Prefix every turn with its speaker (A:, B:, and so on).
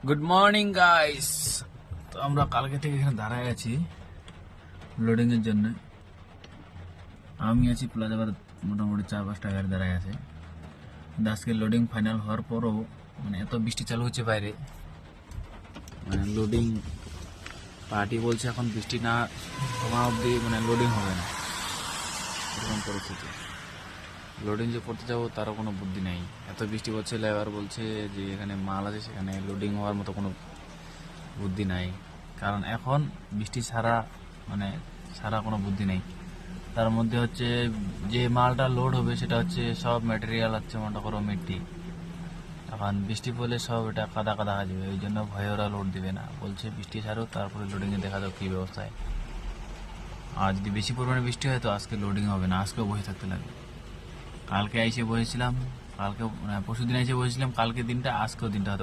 A: Good morning guys. তো আমরা কালকে থেকে এখানে দাঁড়ায় আছি লোডিং এর জন্য। আমি আছি প্লাজা বার, মোটামুটি 4-5টা গাড়ি দাঁড়ায় আছে। আজকে লোডিং ফাইনাল হওয়ার পরও মানে এত বৃষ্টি চালু হচ্ছে বাইরে, মানে লোডিং পার্টি বলছে এখন বৃষ্টি না কমা অবধি মানে লোডিং হবে না, এরকম পরিস্থিতি। লোডিং যে করতে যাবো তারও কোনো বুদ্ধি নেই, এত বৃষ্টি পড়ছে। লেবার বলছে যে এখানে মাল আছে, সেখানে লোডিং হওয়ার মতো কোনো বুদ্ধি নাই, কারণ এখন বৃষ্টি ছাড়া মানে ছাড়া কোনো বুদ্ধি নেই। তার মধ্যে হচ্ছে যে মালটা লোড হবে সেটা হচ্ছে সব ম্যাটেরিয়াল হচ্ছে মনে করো মিট্টি। এখন বৃষ্টি পড়লে সব এটা কাদা কাদা হয়ে যাবে, ওই জন্য ভয়ে ওরা লোড দিবে না, বলছে বৃষ্টি ছাড়ুক তারপরে লোডিংয়ে দেখা যাক কী ব্যবস্থায়। আর যদি বেশি পরিমাণে বৃষ্টি হয় তো আজকে লোডিং হবে না, আজকেও বসে থাকতে লাগবে। কালকে এসে বসেছিলাম, কালকে পরশু দিন এসে বসেছিলাম, কালকে দিনটা আজকেও দিনটা হয়তো